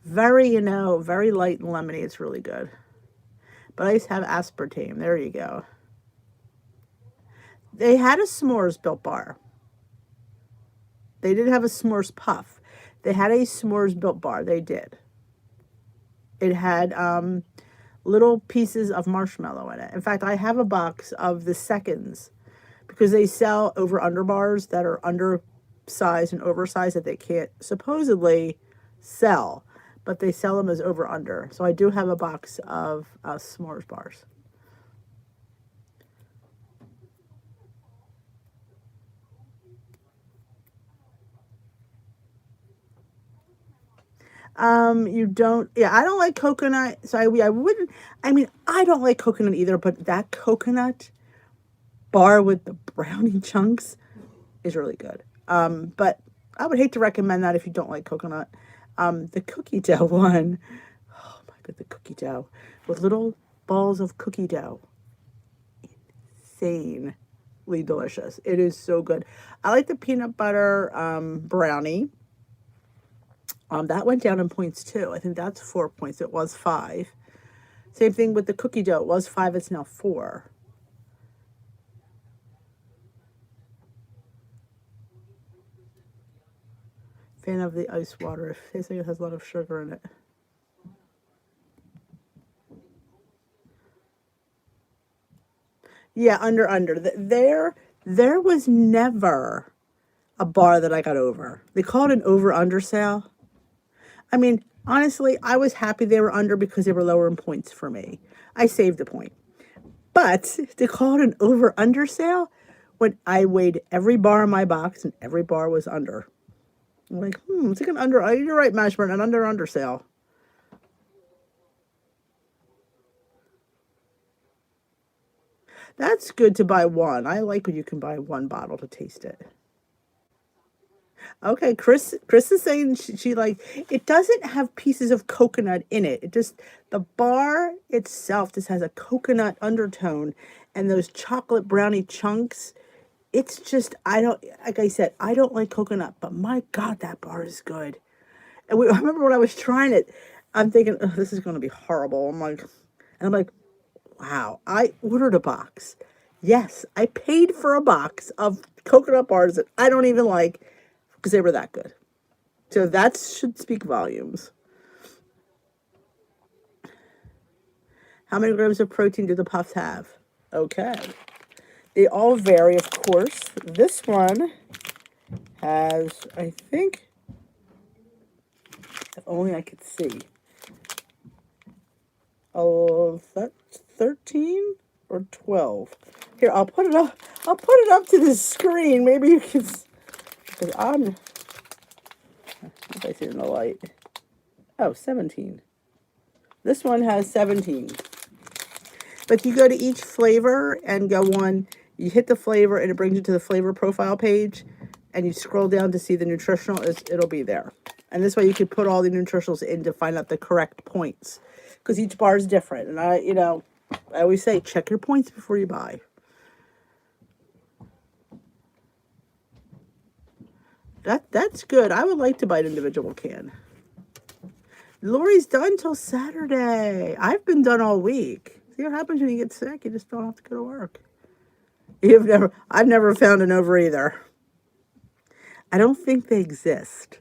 very, very light and lemony. It's really good. But I used to have aspartame. There you go. They had a s'mores Built Bar. They didn't have a s'mores puff. They had a s'mores Built Bar. They did. It had little pieces of marshmallow in it. In fact, I have a box of the seconds because they sell over-under bars that are undersized and oversized that they can't supposedly sell, but they sell them as over-under. So I do have a box of s'mores bars. You don't, yeah, I don't like coconut, so I wouldn't, I mean, I don't like coconut either, but that coconut bar with the brownie chunks is really good. But I would hate to recommend that if you don't like coconut. The cookie dough one, oh my god, the cookie dough with little balls of cookie dough. Insanely delicious. It is so good. I like the peanut butter brownie. That went down in points too. I think that's 4 points. It was 5. Same thing with the cookie dough. It was 5. It's now 4. Fan of the ice water. It tastes like it has a lot of sugar in it. Yeah, under. There was never a bar that I got over. They call it an over-under sale. I mean, honestly, I was happy they were under because they were lower in points for me. I saved a point. But to call it an over-under sale, when I weighed every bar in my box and every bar was under. I'm like, it's like an under. Oh, you're right, Mashburn, an under sale. That's good to buy one. I like when you can buy one bottle to taste it. Okay, Chris is saying she like it doesn't have pieces of coconut in it. It just the bar itself just has a coconut undertone and those chocolate brownie chunks. It's just I don't like I said, I don't like coconut, but my God, that bar is good. And I remember when I was trying it, I'm thinking, oh, this is going to be horrible. I'm like, wow, I ordered a box. Yes, I paid for a box of coconut bars that I don't even like because they were that good. So that should speak volumes. How many grams of protein do the puffs have? Okay. They all vary, of course. This one has, I think, if only I could see. Oh, that's 13 or 12. Here, I'll put it up. I'll put it up to the screen. Maybe you can, because if I see it in the light. Oh, 17. This one has 17. But you go to each flavor and go on, you hit the flavor and it brings you to the flavor profile page and you scroll down to see the nutritional, it'll be there. And this way you can put all the nutritionals in to find out the correct points because each bar is different. And I always say, check your points before you buy. That's good. I would like to buy an individual can. Lori's done till Saturday. I've been done all week. See what happens when you get sick? You just don't have to go to work. I've never found an over either. I don't think they exist.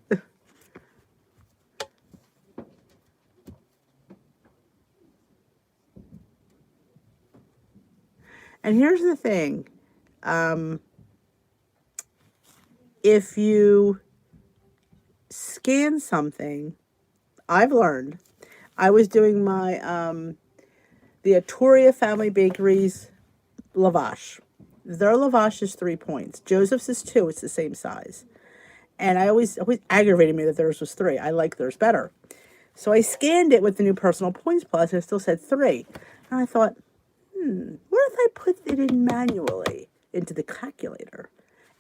And here's the thing. If you scan something, I've learned. I was doing my the Atoria Family Bakeries lavash. Their lavash is 3 points. Joseph's is 2. It's the same size. And I always aggravated me that theirs was 3. I like theirs better. So I scanned it with the new Personal Points Plus, and it still said 3. And I thought, what if I put it in manually into the calculator?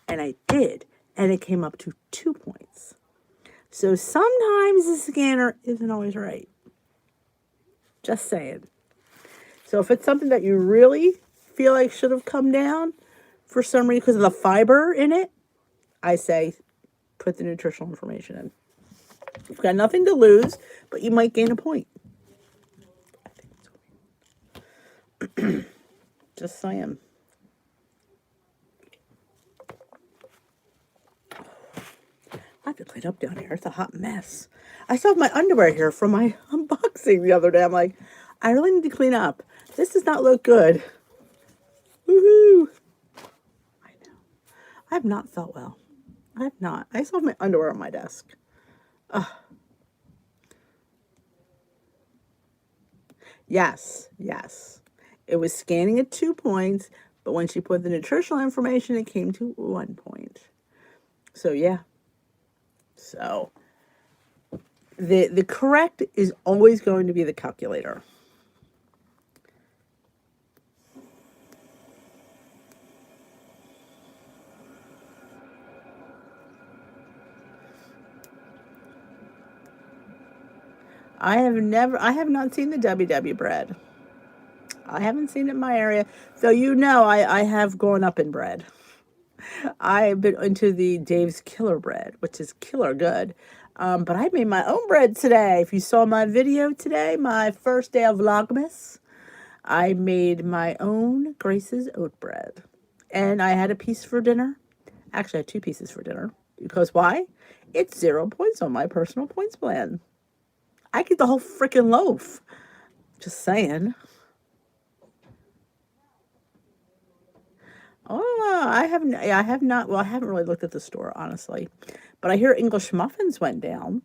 And I did, and it came up to 2 points. So sometimes the scanner isn't always right. Just saying. So if it's something that you really feel like should have come down for some reason because of the fiber in it, I say put the nutritional information in. You've got nothing to lose, but you might gain a point. I think so. Just saying. I have to clean up down here. It's a hot mess. I still have my underwear here from my unboxing the other day. I'm like, I really need to clean up. This does not look good. Woohoo! I know. I have not felt well. I have not. I still have my underwear on my desk. Ugh. Yes, yes. It was scanning at 2 points, but when she put the nutritional information, it came to 1 point. So, yeah. So, the correct is always going to be the calculator. I have not seen the WW bread. I haven't seen it in my area. So I have gone up in bread. I've been into the Dave's Killer Bread, which is killer good. But I made my own bread today. If you saw my video today, my first day of Vlogmas, I made my own Grace's oat bread. And I had a piece for dinner. Actually, I had 2 pieces for dinner. Because why? It's 0 points on my personal points plan. I get the whole freaking loaf. Just saying. Oh, I have not. Well, I haven't really looked at the store, honestly. But I hear English muffins went down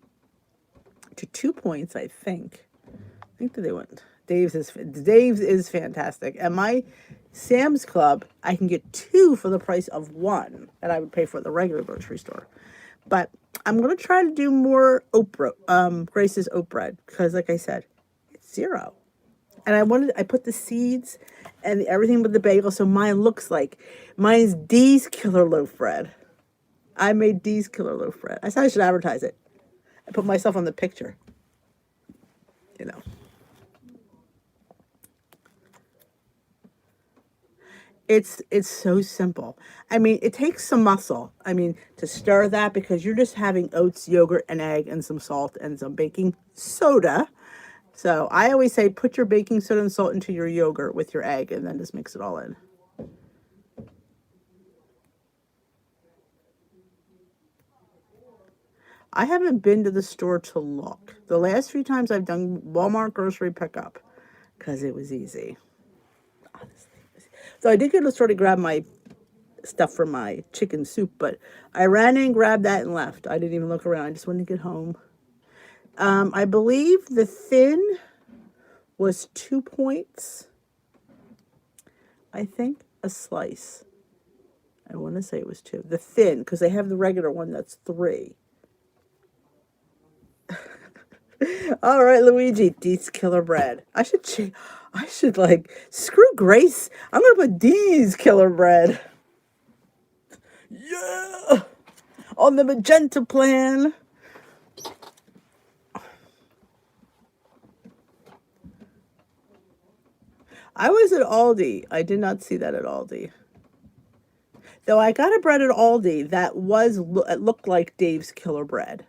to 2 points, I think. I think that they went. Dave's is fantastic. And my Sam's Club, I can get 2 for the price of 1 that I would pay for at the regular grocery store. But I'm going to try to do more Grace's oat bread because, like I said, it's 0. And I put the seeds and everything with the bagel, so mine's Dee's Killer Loaf Bread. I made Dee's Killer Loaf Bread. I said I should advertise it. I put myself on the picture. You know. It's so simple. I mean, it takes some muscle. I mean, to stir that because you're just having oats, yogurt, and egg, and some salt and some baking soda. So I always say put your baking soda and salt into your yogurt with your egg and then just mix it all in. I haven't been to the store to look. The last few times I've done Walmart grocery pickup because it was easy. Honestly. So I did go to the store to grab my stuff for my chicken soup, but I ran in, grabbed that, and left. I didn't even look around. I just wanted to get home. I believe the thin was 2 points. I think a slice. I want to say it was 2. The thin, because they have the regular one that's 3. All right, Luigi, Dee's Killer Bread. I should screw Grace. I'm going to put Dee's Killer Bread. Yeah! On the magenta plan. I was at Aldi. I did not see that at Aldi. Though I got a bread at Aldi that it looked like Dave's Killer Bread.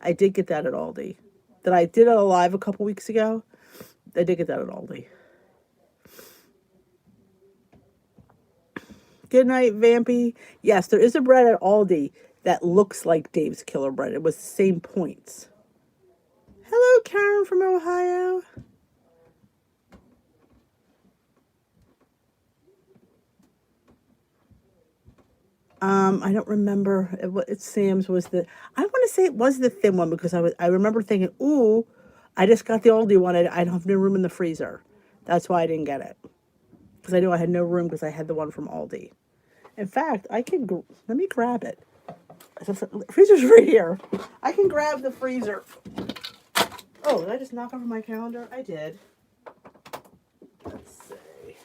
I did get that at Aldi. That I did it live a couple weeks ago. I did get that at Aldi. Good night, Vampy. Yes, there is a bread at Aldi that looks like Dave's Killer Bread. It was the same points. Hello, Karen from Ohio. I don't remember. Sam's was I want to say it was the thin one because I remember thinking, ooh, I just got the Aldi one. I don't have no room in the freezer. That's why I didn't get it. because I knew I had no room because I had the one from Aldi. In fact, I can, let me grab it. The freezer's right here. I can grab the freezer. Oh, did I just knock over my calendar? I did. Let's see.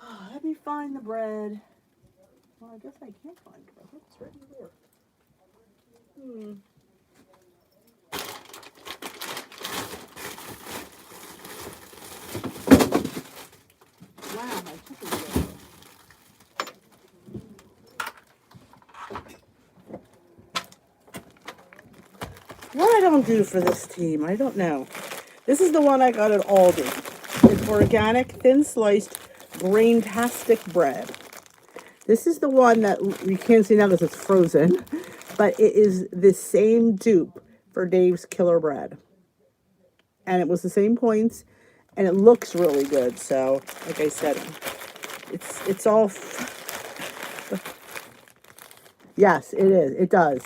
Oh, let me find the bread. Well, I guess I can't find it. I hope it's right here. Wow, my chicken's good. What I don't do for this team, I don't know. This is the one I got at Aldi. It's organic, thin sliced, grain-tastic bread. This is the one that you can't see now because it's frozen, but it is the same dupe for Dave's Killer Bread. And it was the same points, and it looks really good. So, like I said, it's all... Yes, it is. It does.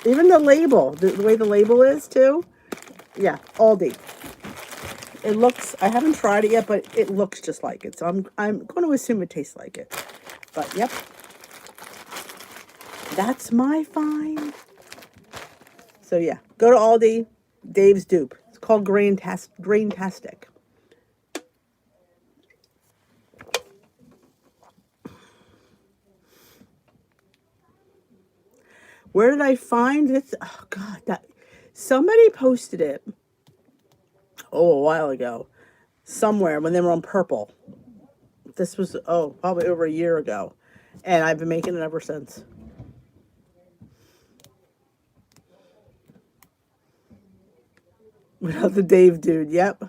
Even the label, the way the label is too. Yeah, Aldi. It looks, I haven't tried it yet, but it looks just like it. So I'm going to assume it tastes like it. But yep. That's my find. So yeah, go to Aldi, Dave's dupe. It's called Grain-tastic. Where did I find it? Oh God, somebody posted it. Oh, a while ago, somewhere when they were on purple. This was probably over a year ago, and I've been making it ever since. Without the Dave dude, yep.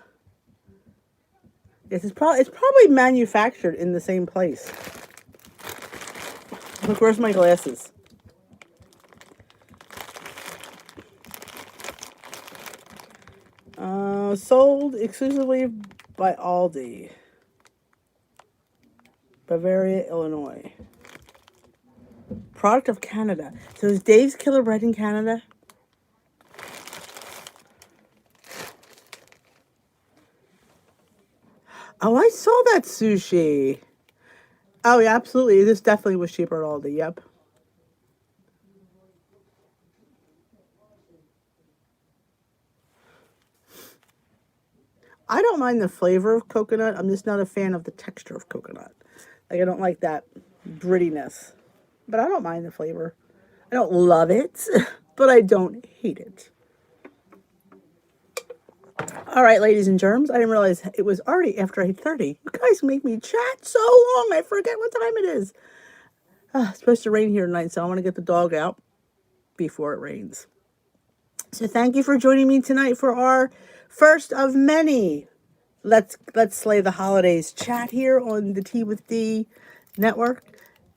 Yes, it's probably manufactured in the same place. Look, where's my glasses? Sold exclusively by Aldi, Bavaria, Illinois. Product of Canada. So is Dave's Killer Bread in Canada? Oh, I saw that sushi. Oh, yeah, absolutely. This definitely was cheaper at Aldi. Yep. I don't mind the flavor of coconut. I'm just not a fan of the texture of coconut. Like, I don't like that grittiness. But I don't mind the flavor. I don't love it, but I don't hate it. All right, ladies and germs. I didn't realize it was already after 8:30. You guys make me chat so long. I forget what time it is. It's supposed to rain here tonight, so I want to get the dog out before it rains. So thank you for joining me tonight for our first of many Let's Slay the Holidays chat here on the Tea with D network.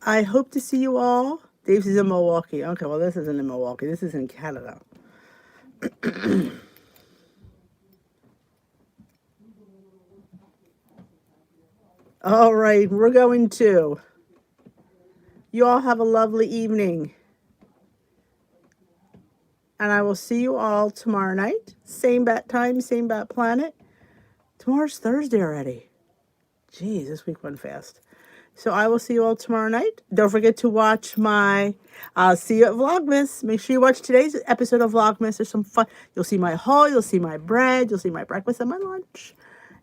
I hope to see you all. Dave's is in Milwaukee. Okay, well, this isn't in Milwaukee. This is in Canada. All right, we're going to. You all have a lovely evening. And I will see you all tomorrow night. Same bat time, same bat planet. Tomorrow's Thursday already. Jeez, this week went fast. So I will see you all tomorrow night. Don't forget to watch my I'll see you at Vlogmas. Make sure you watch today's episode of Vlogmas. There's some fun. You'll see my haul. You'll see my bread. You'll see my breakfast and my lunch.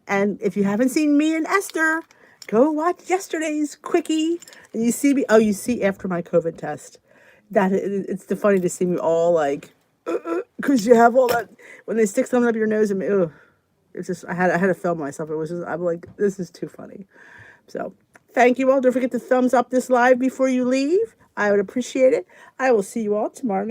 And if you haven't seen me and Esther, go watch yesterday's quickie. And you see me. Oh, you see after my COVID test. It's funny to see me all like, because you have all that when they stick something up your nose and it's just I had to film myself. It was just I'm like, this is too funny. So thank you all. Don't forget to thumbs up this live before you leave. I would appreciate it. I will see you all tomorrow night.